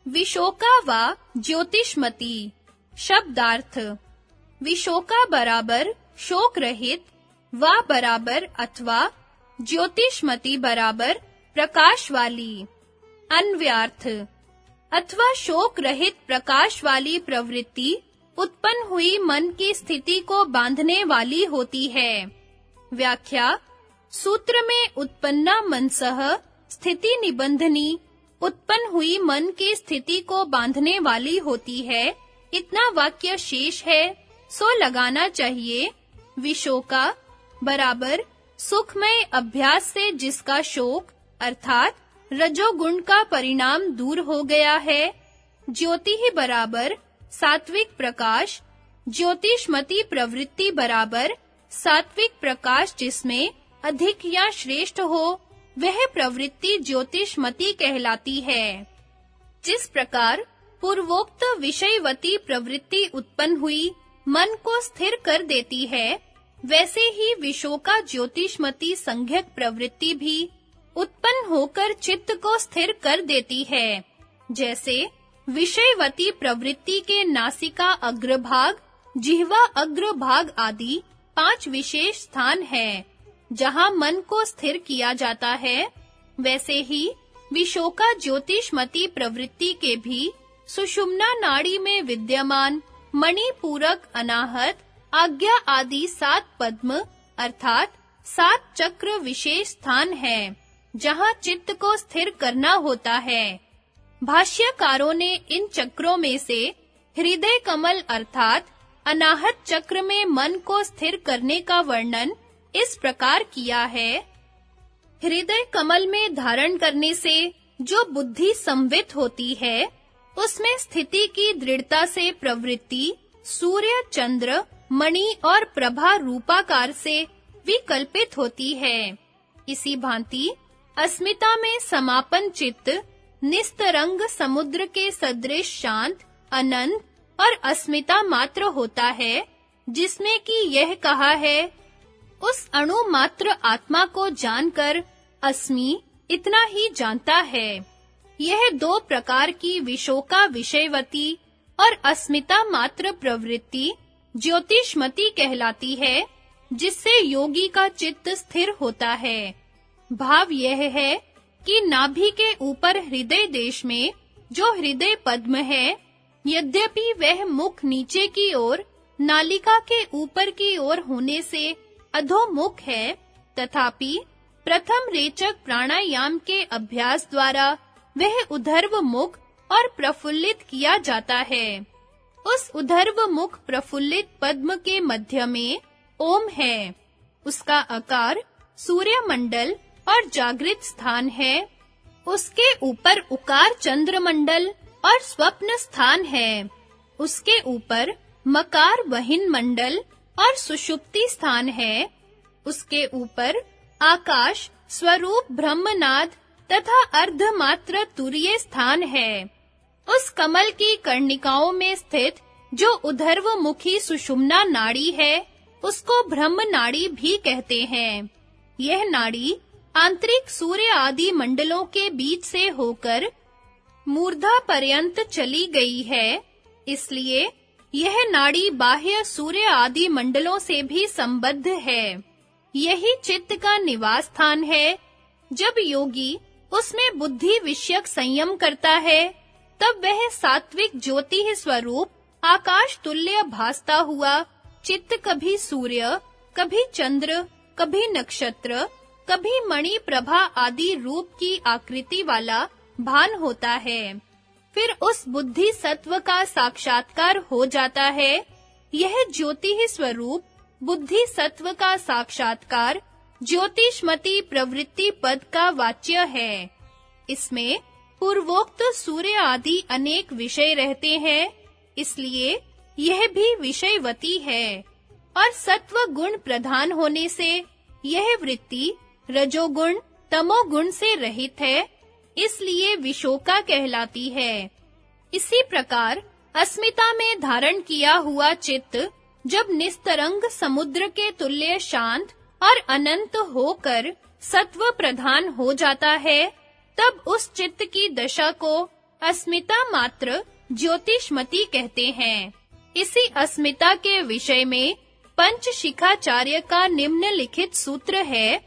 विशोका वा ज्योतिष्मती। शब्दार्थ: विशोका बराबर शोक रहित, वा बराबर अथवा ज्योतिष्मती बराबर प्रकाश वाली। अन्वयार्थ: अथवा शोक रहित प्रकाश वाली प्रवृत्ति उत्पन्न हुई मन की स्थिति को बांधने वाली होती है। व्याख्या: सूत्र में उत्पन्ना मनसः स्थिति निबंधनी उत्पन्न हुई मन की स्थिति को बांधने वाली होती है, इतना वाक्य शेष है, सो लगाना चाहिए। विशोका बराबर सुखमय अभ्यास से जिसका शोक अर्थात रजोगुण का परिणाम दूर हो गया है। ज्योति ही बराबर सात्विक प्रकाश, ज्योतिष्मती प्रवृत्ति बराबर सात्विक प्रकाश जिसमें अधिक या श्रेष्ठ हो, वह प्रवृत्ति ज्योतिष्मती कहलाती है। जिस प्रकार पूर्वोक्त विषयवती प्रवृत्ति उत्पन्न हुई मन को स्थिर कर देती है, वैसे ही विशोका ज्योतिष्मती संज्ञक प्रवृत्ति भी उत्पन्न होकर चित्त को स्थिर कर देती है। जैसे विषयवती प्रवृत्ति के नासिका अग्रभाग, जिह्वा अग्रभाग आदि 5 विशेष स्थान हैं, जहाँ मन को स्थिर किया जाता है, वैसे ही विशोका ज्योतिष्मती प्रवृत्ति के भी सुषुम्ना नाड़ी में विद्यमान मणिपूरक अनाहत आज्ञा आदि 7 पद्म अर्थात 7 चक्र विशेष स्थान हैं, जहाँ चित्त को स्थिर करना होता है। भाष्यकारों ने इन चक्रों में से हृदय कमल अर्थात अनाहत चक्र में मन को स्थिर करने का वर्णन इस प्रकार किया है। हृदय कमल में धारण करने से जो बुद्धि संवित होती है, उसमें स्थिति की दृढ़ता से प्रवृत्ति सूर्य, चंद्र, मणि और प्रभा रूपाकार से विकल्पित होती है। इसी भांति अस्मिता में समापन चित्त निस्तरंग समुद्र के सदृश शांत, अनंत और अस्मिता मात्र होता है, जिसमें कि यह कहा है, उस अणु मात्र आत्मा को जानकर अस्मि इतना ही जानता है। यह 2 प्रकार की विशोका विषयवती और अस्मिता मात्र प्रवृत्ति ज्योतिष्मती कहलाती है, जिससे योगी का चित्त स्थिर होता है। भाव यह है कि नाभि के ऊपर हृदय देश में जो हृदय पद्म है, यद्यपि वह मुख नीचे की ओर नालिका के ऊपर की ओर होने से अधोमुख है, तथापि प्रथम रेचक प्राणायाम के अभ्यास द्वारा वह उधर्व मुख और प्रफुल्लित किया जाता है। उस उधर्व मुख प्रफुल्लित पद्म के मध्य में ओम है। उसका आकार सूर्यमंडल और जागृत स्थान है। उसके ऊपर उकार चंद्रमंडल और स्वप्न स्थान है। उसके ऊपर मकार वहिन मंडल और सुषुप्ति स्थान है। उसके ऊपर आकाश स्वरूप ब्रह्मनाद तथा अर्धमात्र तुरीय स्थान है। उस कमल की कर्णिकाओं में स्थित जो उधर्वमुखी सुषुम्ना नाड़ी है, उसको ब्रह्म नाड़ी भी कहते हैं। यह नाड़ी आंतरिक सूर्य आदि मंडलों के बीच से होकर मूर्धा पर्यंत चली गई है, इसलिए यह नाड़ी बाह्य सूर्य आदि मंडलों से भी संबद्ध है। यही चित्त का निवास स्थान है। जब योगी उसमें बुद्धि विषयक संयम करता है, तब वह सात्विक ज्योति स्वरूप आकाश तुल्य भासता हुआ चित्त कभी सूर्य, कभी चंद्र, कभी नक्षत्र, कभी मणि प्रभा आदि रूप की आकृति वाला भान होता है। फिर उस बुद्धि सत्व का साक्षात्कार हो जाता है। यह ज्योति ही स्वरूप बुद्धि सत्व का साक्षात्कार ज्योतिष्मती प्रवृत्ति पद का वाच्य है। इसमें पूर्वोक्त सूर्य आदि अनेक विषय रहते हैं, इसलिए यह भी विषयवती है। और सत्व गुण प्रधान होने से यह वृत्ति रजोगुण तमोगुण से रहित है, इसलिए विशोका कहलाती है। इसी प्रकार अस्मिता में धारण किया हुआ चित्त जब निस्तरंग समुद्र के तुल्य शांत और अनंत होकर सत्व प्रधान हो जाता है, तब उस चित्त की दशा को अस्मिता मात्र ज्योतिष्मति कहते हैं। इसी अस्मिता के विषय में पंचशिखाचार्य का निम्नलिखित सूत्र है।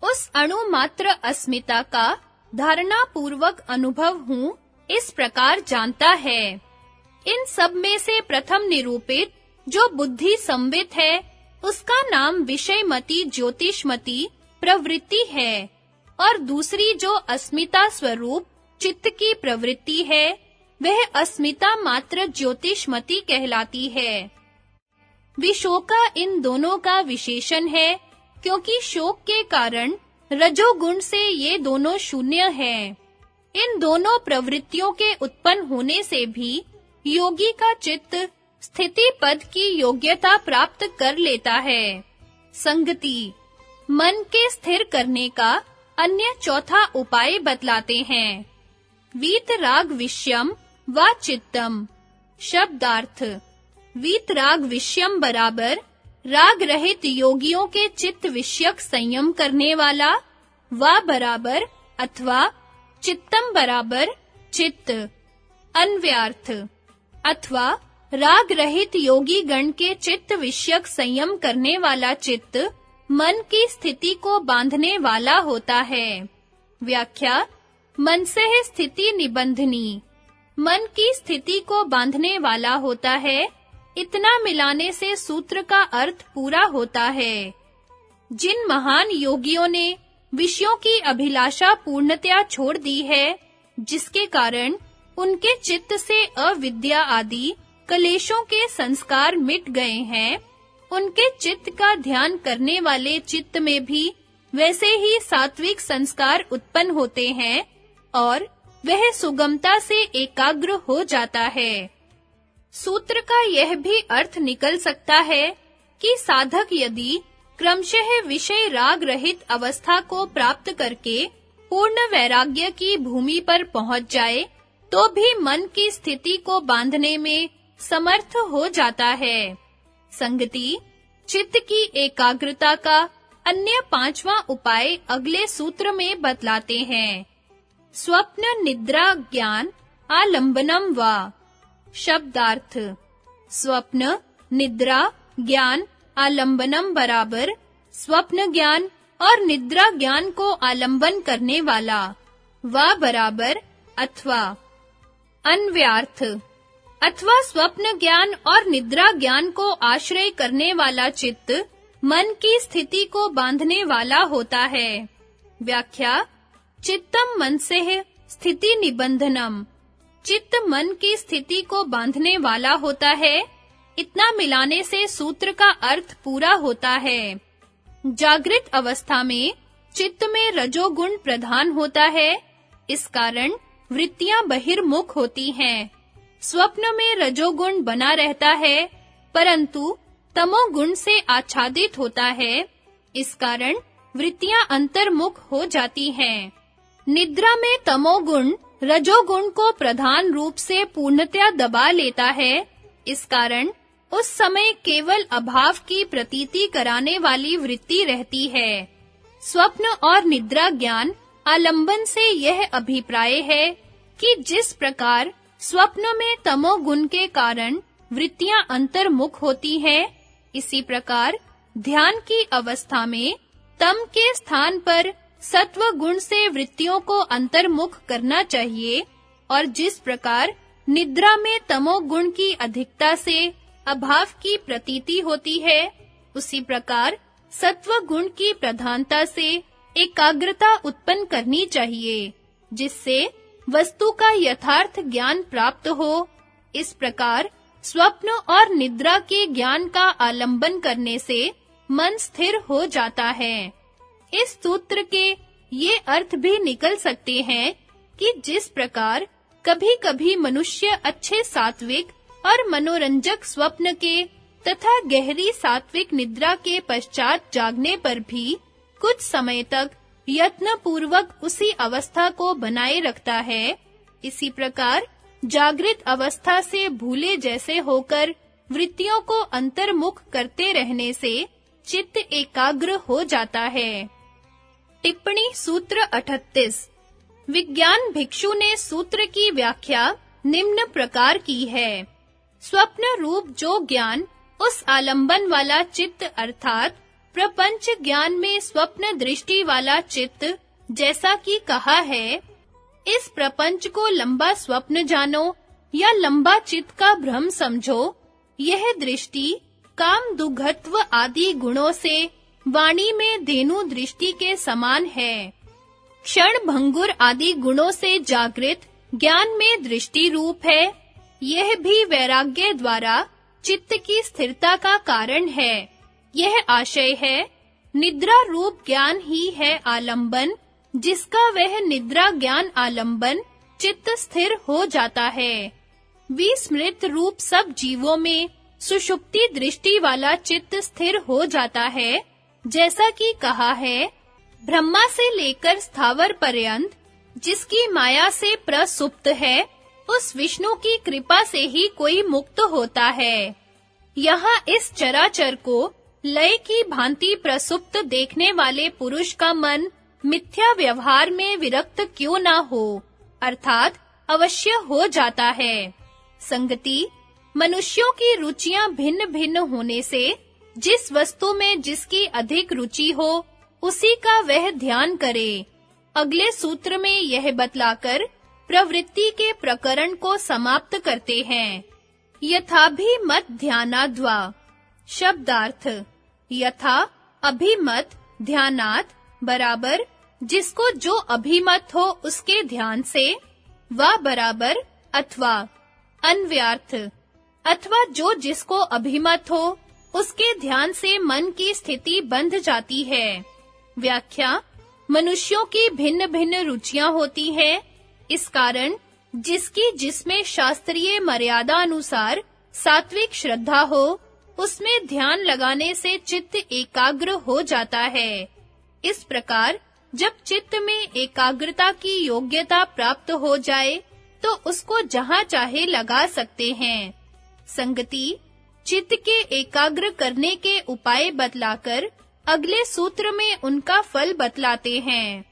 उस अणु मात्र अस्मिता का धारणा पूर्वक अनुभव हूँ इस प्रकार जानता है। इन सब में से प्रथम निरूपित जो बुद्धि संवित है उसका नाम विषयमति ज्योतिष्मति प्रवृत्ति है, और दूसरी जो अस्मिता स्वरूप चित्त की प्रवृत्ति है वह अस्मिता मात्र ज्योतिष्मति कहलाती है। विशोका इन दोनों का विशेषण है, क्योंकि शोक के कारण रजोगुण से ये दोनों शून्य हैं। इन दोनों प्रवृत्तियों के उत्पन्न होने से भी योगी का चित्त स्थिति पद की योग्यता प्राप्त कर लेता है। संगति मन के स्थिर करने का अन्य चौथा उपाय बतलाते हैं। वीतराग विषयम व चित्तम। शब्दार्थ वीतराग विषयम बराबर राग रहित योगियों के चित्त विषयक संयम करने वाला, व बराबर अथवा चित्तम बराबर चित्त। अन्व्यार्थ अथवा राग रहित योगी गण के चित्त विषयक संयम करने वाला चित्त मन की स्थिति को बांधने वाला होता है। व्याख्या मन से स्थिति निबंधनी, मन की स्थिति को बांधने वाला होता है। इतना मिलाने से सूत्र का अर्थ पूरा होता है। जिन महान योगियों ने विषयों की अभिलाषा पूर्णतया छोड़ दी है, जिसके कारण उनके चित्त से अविद्या आदि कलेशों के संस्कार मिट गए हैं, उनके चित्त का ध्यान करने वाले चित्त में भी वैसे ही सात्विक संस्कार उत्पन्न होते हैं और वह सुगमता से एकाग्र हो जाता है। सूत्र का यह भी अर्थ निकल सकता है कि साधक यदि क्रमशः विषय राग रहित अवस्था को प्राप्त करके पूर्ण वैराग्य की भूमि पर पहुंच जाए, तो भी मन की स्थिति को बांधने में समर्थ हो जाता है। संगति चित्त की एकाग्रता का अन्य पांचवा उपाय अगले सूत्र में बतलाते हैं। स्वप्न निद्रा ज्ञान आलंबनम वा। शब्दार्थ स्वप्न निद्रा ज्ञान आलंबनम बराबर स्वप्न ज्ञान और निद्रा ज्ञान को आलंबन करने वाला, व बराबर अथवा। अन्व्यार्थ अथवा स्वप्न ज्ञान और निद्रा ज्ञान को आश्रय करने वाला चित्त मन की स्थिति को बांधने वाला होता है। व्याख्या चित्तम मनसेह स्थिति निबंधनम। चित्त मन की स्थिति को बांधने वाला होता है। इतना मिलाने से सूत्र का अर्थ पूरा होता है। जागृत अवस्था में चित्त में रजोगुण प्रधान होता है, इस कारण वृत्तियां बहिर्मुख होती हैं। स्वप्न में रजोगुण बना रहता है, परंतु तमोगुण से आच्छादित होता है, इस कारण वृत्तियां अंतर्मुख हो जाती हैं। निद्रा में तमोगुण रजोगुण को प्रधान रूप से पूर्णतया दबा लेता है, इस कारण उस समय केवल अभाव की प्रतीति कराने वाली वृत्ति रहती है। स्वप्न और निद्रा ज्ञान आलंबन से यह अभिप्राय है कि जिस प्रकार स्वप्न में तमोगुण के कारण वृत्तियां अंतर्मुख होती हैं, इसी प्रकार ध्यान की अवस्था में तम के स्थान पर सत्व गुण से वृत्तियों को अंतर्मुख करना चाहिए, और जिस प्रकार निद्रा में तमोगुण की अधिकता से अभाव की प्रतीति होती है, उसी प्रकार सत्व गुण की प्रधानता से एकाग्रता उत्पन्न करनी चाहिए, जिससे वस्तु का यथार्थ ज्ञान प्राप्त हो। इस प्रकार स्वप्न और निद्रा के ज्ञान का आलंबन करने से मन स्थिर हो जाता है। इस सूत्र के ये अर्थ भी निकल सकते हैं कि जिस प्रकार कभी-कभी मनुष्य अच्छे सात्विक और मनोरंजक स्वप्न के तथा गहरी सात्विक निद्रा के पश्चात जागने पर भी कुछ समय तक यत्न पूर्वक उसी अवस्था को बनाए रखता है, इसी प्रकार जागृत अवस्था से भूले जैसे होकर वृत्तियों को अंतर्मुख करते रहने से चित्त एकाग्र हो जाता है। टिप्पणी सूत्र 38। विज्ञान भिक्षु ने सूत्र की व्याख्या निम्न प्रकार की है। स्वप्न रूप जो ज्ञान उस आलंबन वाला चित्त अर्थात प्रपंच ज्ञान में स्वप्न दृष्टि वाला चित्त, जैसा कि कहा है, इस प्रपंच को लंबा स्वप्न जानो या लंबा चित्त का भ्रम समझो, यह दृष्टि काम दुघत्व आदि गुणों से वाणी में धेनु दृष्टि के समान है। क्षण भंगुर आदि गुणों से जागृत ज्ञान में दृष्टि रूप है। यह भी वैराग्य द्वारा चित्त की स्थिरता का कारण है। यह आशय है, निद्रा रूप ज्ञान ही है आलंबन, जिसका वह निद्रा ज्ञान आलंबन चित्त स्थिर हो जाता है। विस्मृत रूप सब जीवों में सुषुप्ति दृष्टि वाला चित्त स्थिर हो जाता है, जैसा कि कहा है, ब्रह्मा से लेकर स्थावर पर्यंत जिसकी माया से प्रसुप्त है, उस विष्णु की कृपा से ही कोई मुक्त होता है। यहाँ इस चराचर को लय की भांति प्रसुप्त देखने वाले पुरुष का मन मिथ्या व्यवहार में विरक्त क्यों ना हो, अर्थात अवश्य हो जाता है। संगति, मनुष्यों की रुचियां भिन्न-भिन्न होने से जिस वस्तु में जिसकी अधिक रुचि हो, उसी का वह ध्यान करे। अगले सूत्र में यह बतलाकर प्रवृत्ति के प्रकरण को समाप्त करते हैं। यथाभिमत ध्यानाद्वा। शब्दार्थ: यथा अभिमत ध्यानात् बराबर जिसको जो अभिमत हो उसके ध्यान से, वा बराबर अथवा। अन्व्यार्थ: अथवा जो जिसको अभिमत हो उसके ध्यान से मन की स्थिति बंध जाती है। व्याख्या: मनुष्यों की भिन्न-भिन्न रुचियां होती हैं, इस कारण जिसकी जिसमें शास्त्रीय मर्यादा अनुसार सात्विक श्रद्धा हो, उसमें ध्यान लगाने से चित्त एकाग्र हो जाता है। इस प्रकार जब चित्त में एकाग्रता की योग्यता प्राप्त हो जाए, तो उसको जहां चाहे लगा सकते हैं। संगति, चित्त के एकाग्र करने के उपाय बतलाकर अगले सूत्र में उनका फल बतलाते हैं।